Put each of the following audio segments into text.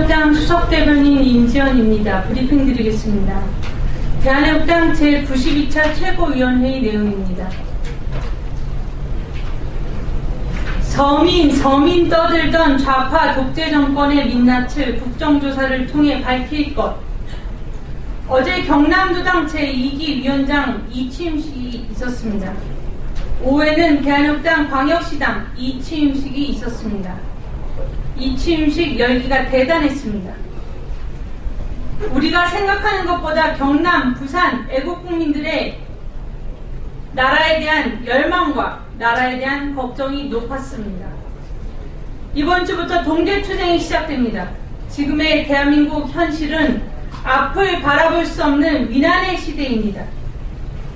대한애국당 수석대변인 임지연입니다. 브리핑 드리겠습니다. 대한애국당 제92차 최고위원회의 내용입니다. 서민 떠들던 좌파 독재 정권의 민낯을 국정조사를 통해 밝힐 것. 어제 경남도당 제2기 위원장 이취임식이 있었습니다. 오후에는 대한애국당 광역시당 이취임식이 있었습니다. 이 취임식 열기가 대단했습니다. 우리가 생각하는 것보다 경남, 부산, 애국국민들의 나라에 대한 열망과 나라에 대한 걱정이 높았습니다. 이번 주부터 동계투쟁이 시작됩니다. 지금의 대한민국 현실은 앞을 바라볼 수 없는 위난의 시대입니다.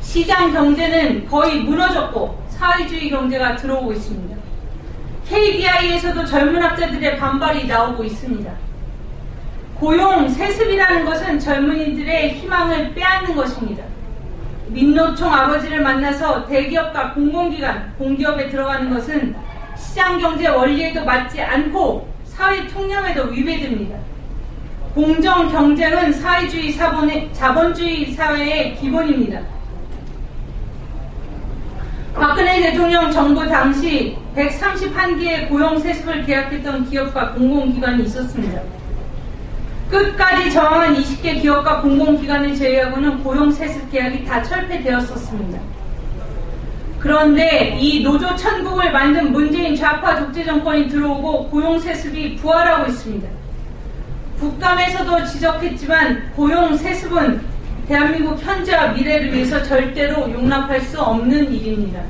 시장 경제는 거의 무너졌고 사회주의 경제가 들어오고 있습니다. KDI에서도 젊은 학자들의 반발이 나오고 있습니다. 고용, 세습이라는 것은 젊은이들의 희망을 빼앗는 것입니다. 민노총 아버지를 만나서 대기업과 공공기관, 공기업에 들어가는 것은 시장경제 원리에도 맞지 않고 사회 통념에도 위배됩니다. 공정 경쟁은 사회주의 자본주의 사회의 기본입니다. 박근혜 대통령 정부 당시 131개의 고용세습을 계약했던 기업과 공공기관이 있었습니다. 끝까지 저항한 20개 기업과 공공기관을 제외하고는 고용세습 계약이 다 철폐되었었습니다. 그런데 이 노조 천국을 만든 문재인 좌파 독재 정권이 들어오고 고용세습이 부활하고 있습니다. 국감에서도 지적했지만 고용세습은 대한민국 현재와 미래를 위해서 절대로 용납할 수 없는 일입니다.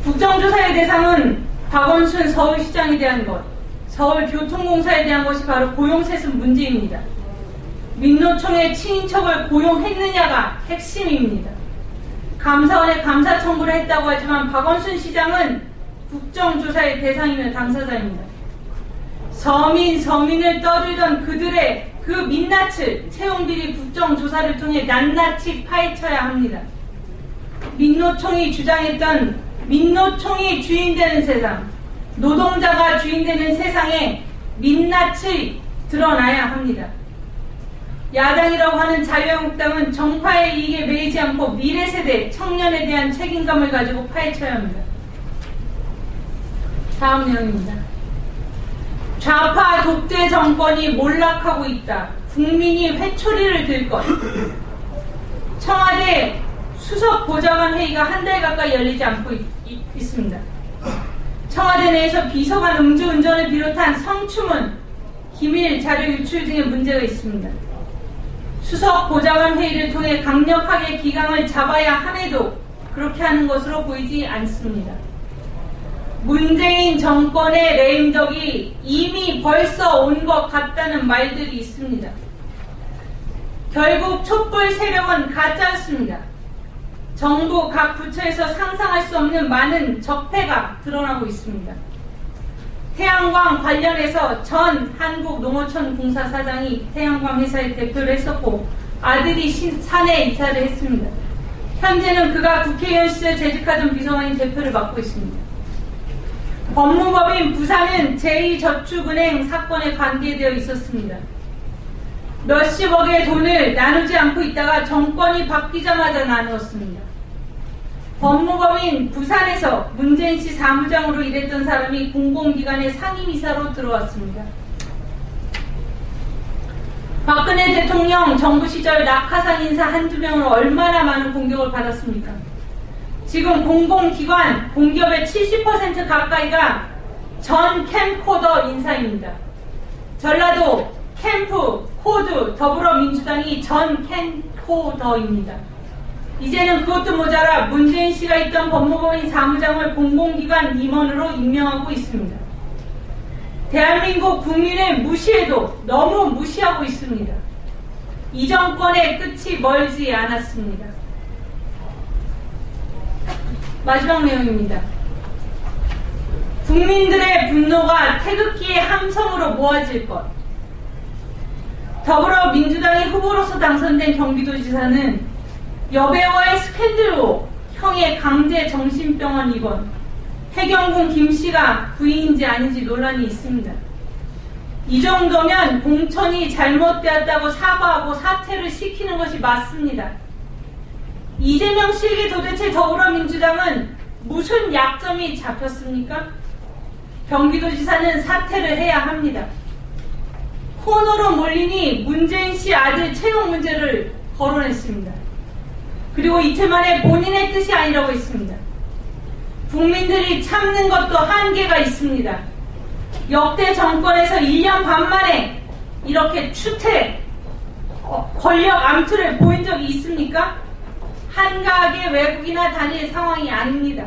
국정조사의 대상은 박원순 서울시장에 대한 것, 서울교통공사에 대한 것이 바로 고용세습 문제입니다. 민노총의 친인척을 고용했느냐가 핵심입니다. 감사원에 감사 청구를 했다고 하지만 박원순 시장은 국정조사의 대상이며 당사자입니다. 서민을 떠들던 그들의 그 민낯을 채용비리 국정조사를 통해 낱낱이 파헤쳐야 합니다. 민노총이 주장했던 민노총이 주인되는 세상, 노동자가 주인되는 세상에 민낯이 드러나야 합니다. 야당이라고 하는 자유한국당은 정파의 이익에 매이지 않고 미래세대, 청년에 대한 책임감을 가지고 파헤쳐야 합니다. 다음 내용입니다. 좌파 독재 정권이 몰락하고 있다. 국민이 회초리를 들 것. 청와대 수석 보좌관 회의가 한 달 가까이 열리지 않고 있습니다. 청와대 내에서 비서관 음주운전을 비롯한 성추문, 기밀 자료 유출 등의 문제가 있습니다. 수석 보좌관 회의를 통해 강력하게 기강을 잡아야 함에도 그렇게 하는 것으로 보이지 않습니다. 문재인 정권의 레임덕이 이미 벌써 온 것 같다는 말들이 있습니다. 결국 촛불 세력은 가짜였습니다. 정부 각 부처에서 상상할 수 없는 많은 적폐가 드러나고 있습니다. 태양광 관련해서 전 한국농어촌 공사 사장이 태양광 회사의 대표를 했었고 아들이 사내 이사를 했습니다. 현재는 그가 국회의원 시절 재직하던 비서관이 대표를 맡고 있습니다. 법무법인 부산은 제2저축은행 사건에 관계되어 있었습니다. 몇십억의 돈을 나누지 않고 있다가 정권이 바뀌자마자 나누었습니다. 법무법인 부산에서 문재인 씨 사무장으로 일했던 사람이 공공기관의 상임이사로 들어왔습니다. 박근혜 대통령 정부 시절 낙하산 인사 한두 명으로 얼마나 많은 공격을 받았습니까? 지금 공공기관, 공기업의 70% 가까이가 전 캠코더 인사입니다. 전라도, 캠프, 코드, 더불어민주당이 전 캠코더입니다. 이제는 그것도 모자라 문재인 씨가 있던 법무법인 사무장을 공공기관 임원으로 임명하고 있습니다. 대한민국 국민을 무시해도 너무 무시하고 있습니다. 이 정권의 끝이 멀지 않았습니다. 마지막 내용입니다. 국민들의 분노가 태극기의 함성으로 모아질 것. 더불어민주당의 후보로서 당선된 경기도지사는 여배우와의 스캔들로 형의 강제 정신병원 입원, 해경군 김씨가 부인인지 아닌지 논란이 있습니다. 이 정도면 공천이 잘못되었다고 사과하고 사퇴를 시키는 것이 맞습니다. 이재명 씨에게 도대체 더불어민주당은 무슨 약점이 잡혔습니까? 경기도지사는 사퇴를 해야 합니다. 코너로 몰리니 문재인 씨 아들 채용 문제를 거론했습니다. 그리고 이틀 만에 본인의 뜻이 아니라고 했습니다. 국민들이 참는 것도 한계가 있습니다. 역대 정권에서 1년 반 만에 이렇게 권력 암투를 보인 적이 있습니까? 한가하게 외국이나 다닐 상황이 아닙니다.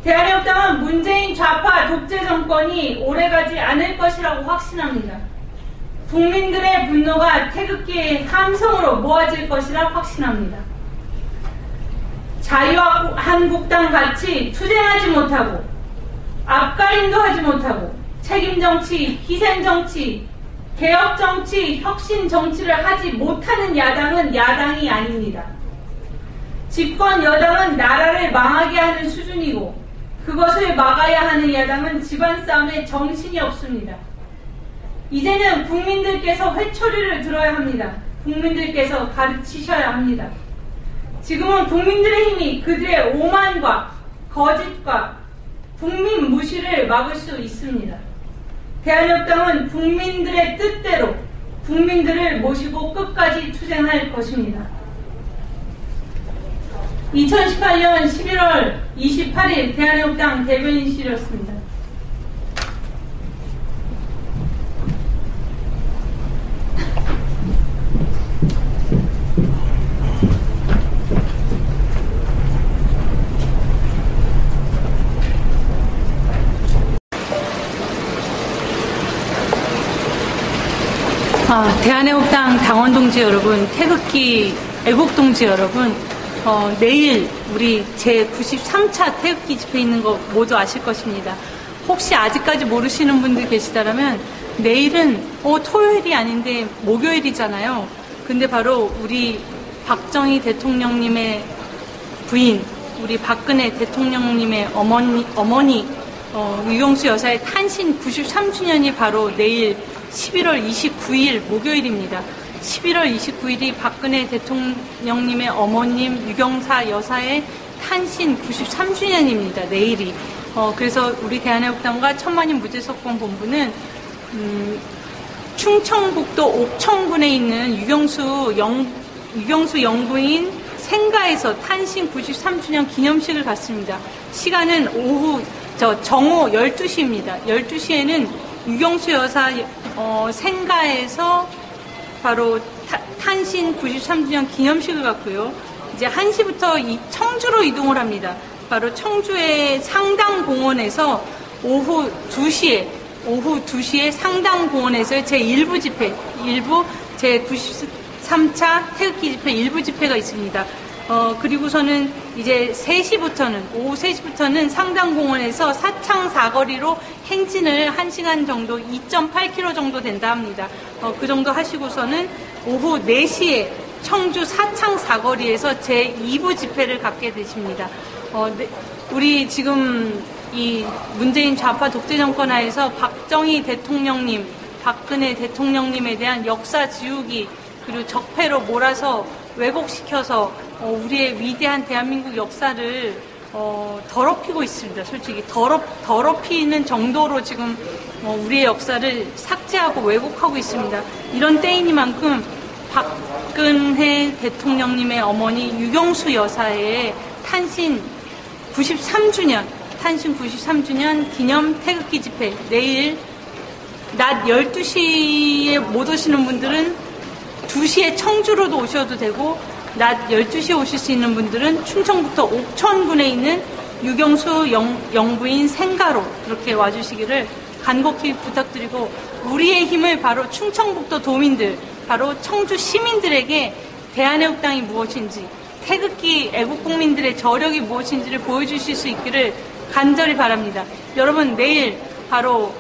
대한민국당은 문재인 좌파 독재 정권이 오래가지 않을 것이라고 확신합니다. 국민들의 분노가 태극기의 함성으로 모아질 것이라 확신합니다. 자유한국당 같이 투쟁하지 못하고 앞가림도 하지 못하고 책임정치, 희생정치, 개혁정치, 혁신정치를 하지 못하는 야당은 야당이 아닙니다. 집권 여당은 나라를 망하게 하는 수준이고 그것을 막아야 하는 야당은 집안 싸움에 정신이 없습니다. 이제는 국민들께서 회초리를 들어야 합니다. 국민들께서 가르치셔야 합니다. 지금은 국민들의 힘이 그들의 오만과 거짓과 국민 무시를 막을 수 있습니다. 대한민국당은 국민들의 뜻대로 국민들을 모시고 끝까지 투쟁할 것입니다. 2018년 11월 28일 대한민국당 대변인실이었습니다. 대한민국당 당원 동지 여러분, 태극기 애국동지 여러분, 내일 우리 제93차 태극기 집회 있는 거 모두 아실 것입니다. 혹시 아직까지 모르시는 분들 계시다면 내일은 토요일이 아닌데 목요일이잖아요. 근데 바로 우리 박정희 대통령님의 부인, 우리 박근혜 대통령님의 어머니 유경수 여사의 탄신 93주년이 바로 내일 11월 29일 목요일입니다. 11월 29일이 박근혜 대통령님의 어머님 유경사 여사의 탄신 93주년입니다. 내일이. 그래서 우리 대한민국당과 천만인 무죄석권본부는 충청북도 옥천군에 있는 유경수 영부인 생가에서 탄신 93주년 기념식을 갖습니다. 시간은 오후 정오 12시입니다. 12시에는 유경수 여사 생가에서 바로 탄신 93주년 기념식을 갖고요. 이제 1시부터 청주로 이동을 합니다. 바로 청주의 상당공원에서 오후 2시에 상당공원에서 제1부 집회, 제93차 태극기 집회 1부 집회가 있습니다. 그리고서는 이제 오후 3시부터는 상당공원에서 사창 사거리로 행진을 1시간 정도, 2.8km 정도 된다 합니다. 그 정도 하시고서는 오후 4시에 청주 사창 사거리에서 제2부 집회를 갖게 되십니다. 우리 지금 이 문재인 좌파 독재 정권 하에서 박정희 대통령님, 박근혜 대통령님에 대한 역사 지우기, 그리고 적폐로 몰아서 왜곡시켜서 우리의 위대한 대한민국 역사를 더럽히고 있습니다. 솔직히 더럽히는 정도로 지금 우리의 역사를 삭제하고 왜곡하고 있습니다. 이런 때이니만큼 박근혜 대통령님의 어머니 유경수 여사의 탄신 93주년 기념 태극기 집회, 내일 낮 12시에 못 오시는 분들은 2시에 청주로도 오셔도 되고, 낮 12시에 오실 수 있는 분들은 충청북도 옥천군에 있는 유경수 영부인 생가로 이렇게 와주시기를 간곡히 부탁드리고, 우리의 힘을 바로 충청북도 도민들, 바로 청주 시민들에게 대한민국당이 무엇인지, 태극기 애국국민들의 저력이 무엇인지를 보여주실 수 있기를 간절히 바랍니다. 여러분, 내일 바로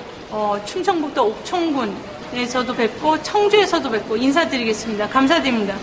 충청북도 옥천군에서도 뵙고 청주에서도 뵙고 인사드리겠습니다. 감사드립니다.